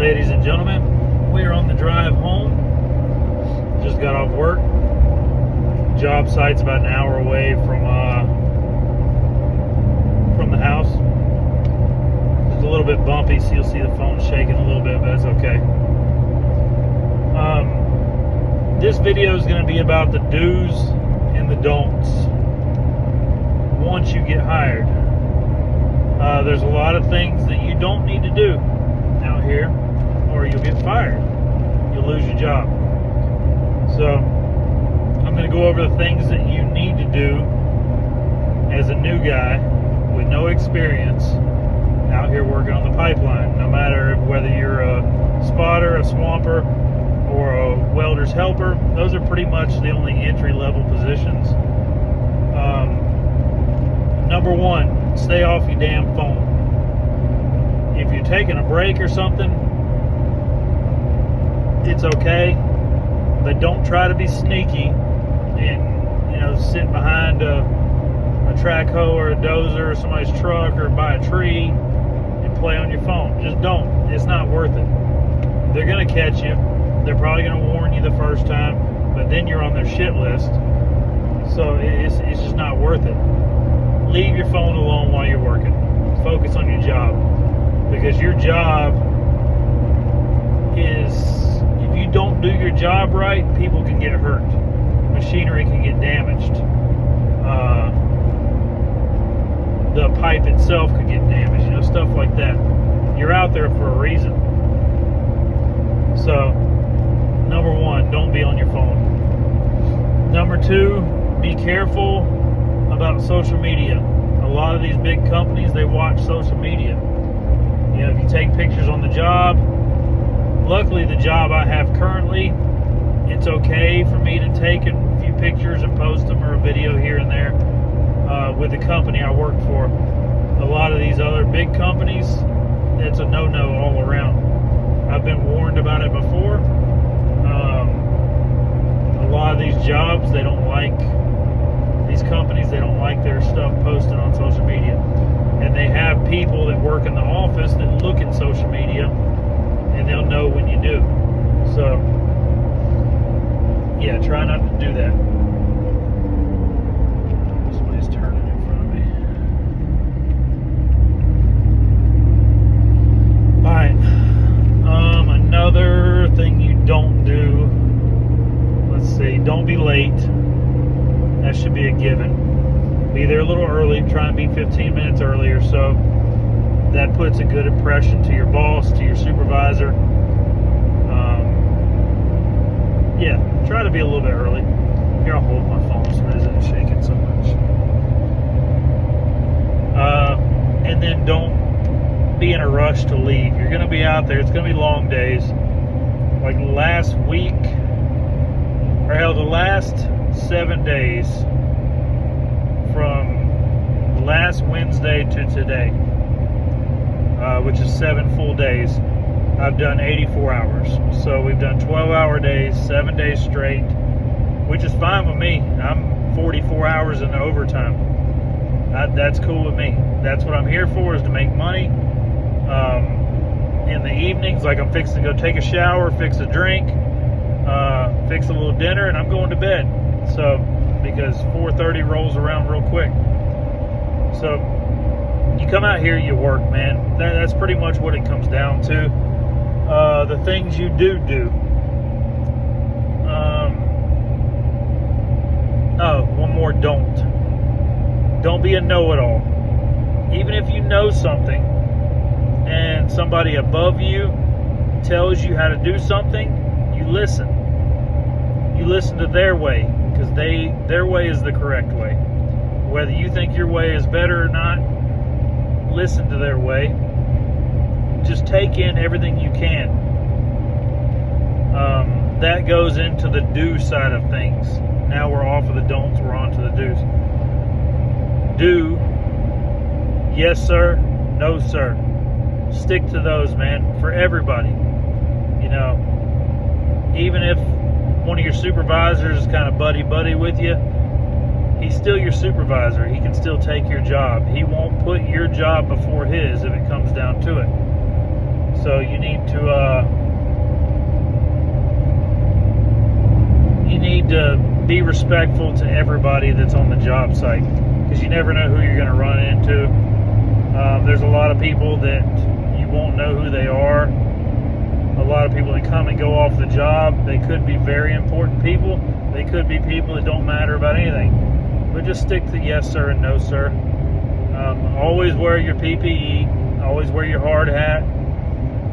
ladies and gentlemen. We are on the drive home. Just got off work. Job site's about an hour away from the house. It's a little bit bumpy, so you'll see the phone shaking a little bit, but that's okay. This video is going to be about the do's and the don'ts once you get hired. There's a lot of things that you don't need to do out here, or you'll get fired. You'll lose your job. So I'm going to go over the things that you need to do as a new guy with no experience out here working on the pipeline. No matter whether you're a spotter, a swamper, or a welder's helper, those are pretty much the only entry-level positions. Number one, stay off your damn phone. If you're taking a break or something, it's okay, but don't try to be sneaky and sit behind a track hoe or a dozer or somebody's truck or by a tree and play on your phone. Just don't. It's not worth it. They're going to catch you. They're probably going to warn you the first time, but then you're on their shit list. So it's just not worth it. Leave your phone alone while you're working. Focus on your job, because your job is, if you don't do your job right, people can get hurt. Machinery can get damaged. The pipe itself could get damaged, stuff like that. You're out there for a reason. So, number one, don't be on your phone. Number two, be careful about social media. A lot of these big companies, they watch social media. If you take pictures on the job, luckily the job I have currently, it's okay for me to take a few pictures and post them, or a video here and there, with the company I work for. A lot of these other big companies, it's a no-no all around. I've been warned about it before. A lot of these jobs, they don't like, these companies, they don't like their stuff posted on social media. And they have people that work in the office that look at social media, and they'll know when you do. So, yeah, try not to do that. Somebody's turning in front of me. Alright. Another thing you don't do, let's see, don't be late. That should be a given. Be there a little early. Try and be 15 minutes early or so. That puts a good impression to your boss, to your supervisor. Yeah, try to be a little bit early. Here, I'll hold my phone so it isn't shaking so much. And then don't be in a rush to leave. You're going to be out there. It's going to be long days. Like last week, or hell, the last 7 days, from last Wednesday to today, which is 7 full days, I've done 84 hours. So we've done 12-hour days, 7 days straight, which is fine with me. I'm 44 hours in the overtime. That's cool with me. That's what I'm here for, is to make money. In the evenings, like I'm fixing to go take a shower, fix a drink, fix a little dinner, and I'm going to bed. So, because 4:30 rolls around real quick. So, you come out here, you work, man. That's pretty much what it comes down to. The things you do. One more don't. Don't be a know-it-all. Even if you know something and somebody above you tells you how to do something, you listen. You listen to their way, because their way is the correct way. Whether you think your way is better or not, listen to their way. Just take in everything you can. That goes into the do side of things. Now we're off of the don'ts, we're on to the do's. Do, yes sir, no sir. Stick to those, man, for everybody. Even if one of your supervisors is kind of buddy-buddy with you, he's still your supervisor. He can still take your job. He won't put your job before his if it comes down to it. So you need to be respectful to everybody that's on the job site, because you never know who you're going to run into. There's a lot of people that you won't know who they are. A lot of people that come and go off the job. They could be very important people. They could be people that don't matter about anything. But just stick to yes sir and no sir. Always wear your PPE. Always wear your hard hat.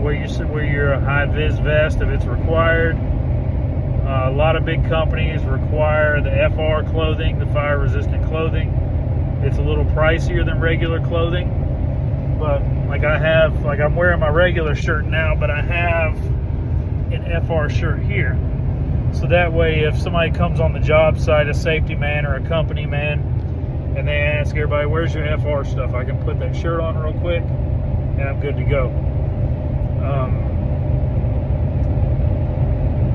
Wear your high-vis vest if it's required. A lot of big companies require the FR clothing, the fire-resistant clothing. It's a little pricier than regular clothing, but I'm wearing my regular shirt now, but I have an FR shirt here. So that way, if somebody comes on the job site, a safety man or a company man, and they ask everybody, where's your FR stuff? I can put that shirt on real quick, and I'm good to go.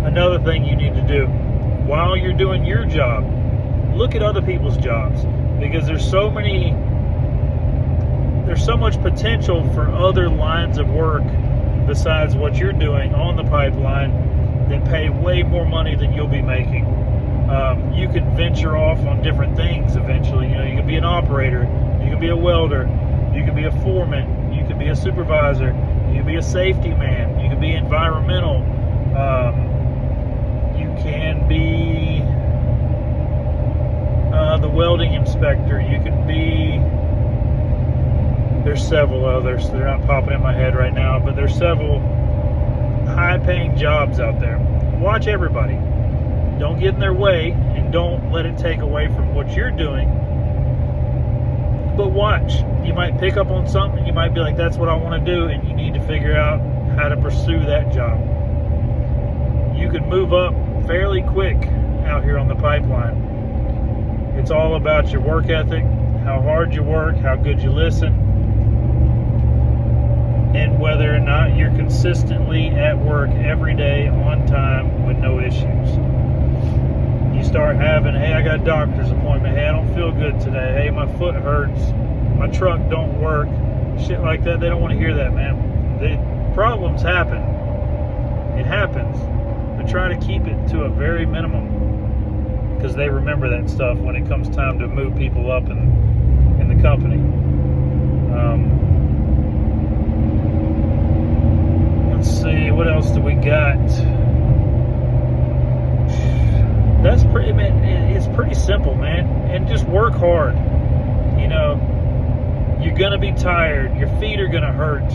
Another thing you need to do while you're doing your job, look at other people's jobs, because there's so much potential for other lines of work besides what you're doing on the pipeline that pay way more money than you'll be making. You can venture off on different things eventually. You can be an operator, you can be a welder, you can be a foreman, you can be a supervisor, you can be a safety man, you can be environmental, you can be the welding inspector, you can be, there's several others, they're not popping in my head right now, but there's several high-paying jobs out there. Watch everybody. Don't get in their way, and don't let it take away from what you're doing. But watch. You might pick up on something, you might be like, that's what I want to do, and you need to figure out how to pursue that job. You can move up fairly quick out here on the pipeline. It's all about your work ethic, how hard you work, how good you listen, and whether or not you're consistently at work every day on time with no issues. You start having, hey, I got a doctor's appointment, hey, I don't feel good today, hey, my foot hurts, my truck don't work, shit like that. They don't want to hear that, man. The problems happen. It happens. But try to keep it to a very minimum, because they remember that stuff when it comes time to move people up in the company. Let's see, what else do we got? That's pretty, man, it's pretty simple, man. And just work hard. You're gonna be tired, your feet are gonna hurt,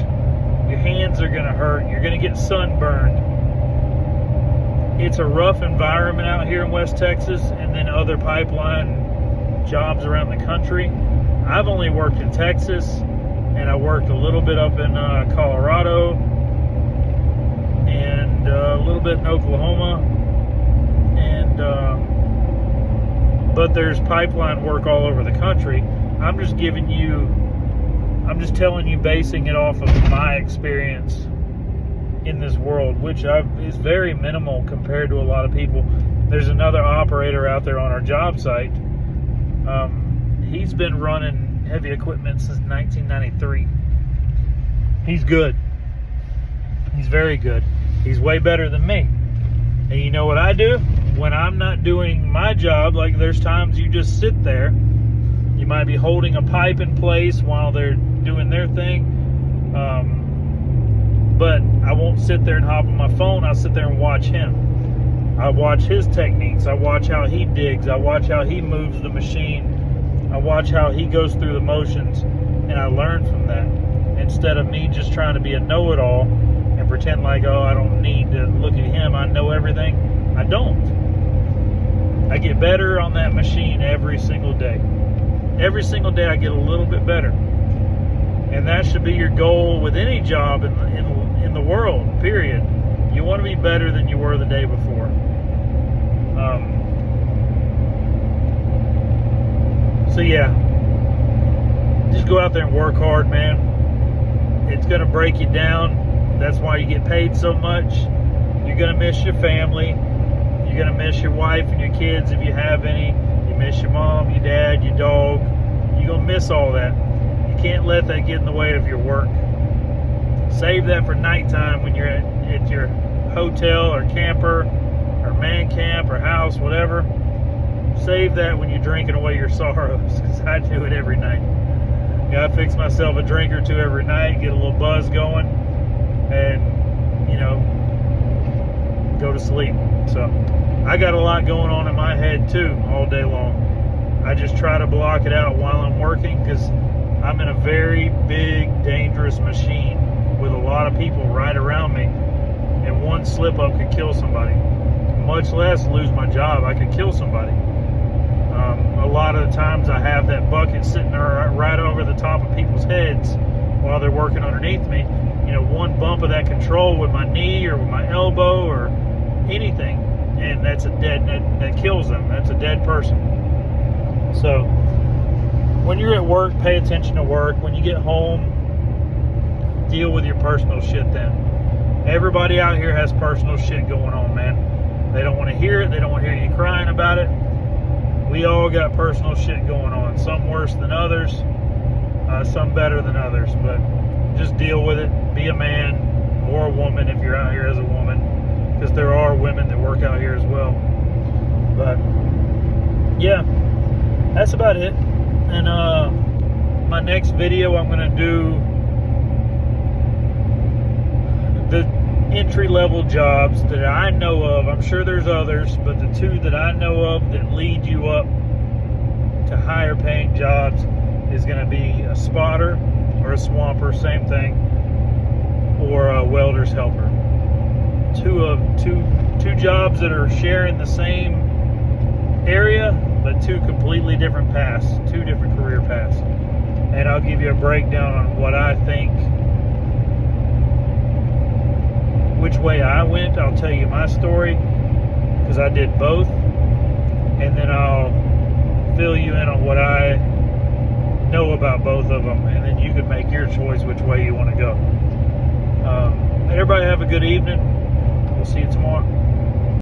your hands are gonna hurt, you're gonna get sunburned. It's a rough environment out here in West Texas, and then other pipeline jobs around the country. I've only worked in Texas, and I worked a little bit up in Colorado, and a little bit in Oklahoma, and but there's pipeline work all over the country. I'm just telling you, basing it off of my experience in this world, which is very minimal compared to a lot of people. There's another operator out there on our job site. He's been running heavy equipment since 1993. He's good. He's very good. He's way better than me. And you know what I do? When I'm not doing my job, like there's times you just sit there. You might be holding a pipe in place while they're doing their thing. But I won't sit there and hop on my phone. I'll sit there and watch him. I watch his techniques. I watch how he digs. I watch how he moves the machine. I watch how he goes through the motions, and I learn from that. Instead of me just trying to be a know-it-all and pretend like, oh, I don't need to look at him, I know everything. I don't. I get better on that machine every single day. Every single day I get a little bit better. And that should be your goal with any job in the world, period. You want to be better than you were the day before. So yeah, just go out there and work hard, man. It's going to break you down. That's why you get paid so much. You're going to miss your family. You're going to miss your wife and your kids if you have any. You miss your mom, your dad, your dog. You're going to miss all that. You can't let that get in the way of your work. Save that for nighttime when you're at your hotel or camper or man camp or house, whatever. Save that when you're drinking away your sorrows, because I do it every night. I fix myself a drink or two every night, get a little buzz going, and go to sleep. So I got a lot going on in my head too all day long. I just try to block it out while I'm working, because I'm in a very big, dangerous machine with a lot of people right around me, and one slip up could kill somebody, much less lose my job. I could kill somebody. A lot of the times I have that bucket sitting there right over the top of people's heads while they're working underneath me. One bump of that control with my knee or with my elbow or anything, and that's that kills them. That's a dead person. So when you're at work, pay attention to work. When you get home, deal with your personal shit then. Everybody out here has personal shit going on, man. They don't want to hear it. They don't want to hear you crying about it. We all got personal shit going on. Some worse than others. Some better than others. But just deal with it. Be a man or a woman if you're out here as a woman. Because there are women that work out here as well. But yeah, that's about it. And my next video, I'm going to do the entry-level jobs that I know of. I'm sure there's others, but the two that I know of that lead you up to higher paying jobs is going to be a spotter or a swamper, same thing, or a welder's helper. Two jobs that are sharing the same area, but two completely different paths, two different career paths. And I'll give you a breakdown on what I think, which way I went. I'll tell you my story, because I did both, and then I'll fill you in on what I know about both of them, and then you can make your choice which way you want to go. Everybody have a good evening. We'll see you tomorrow.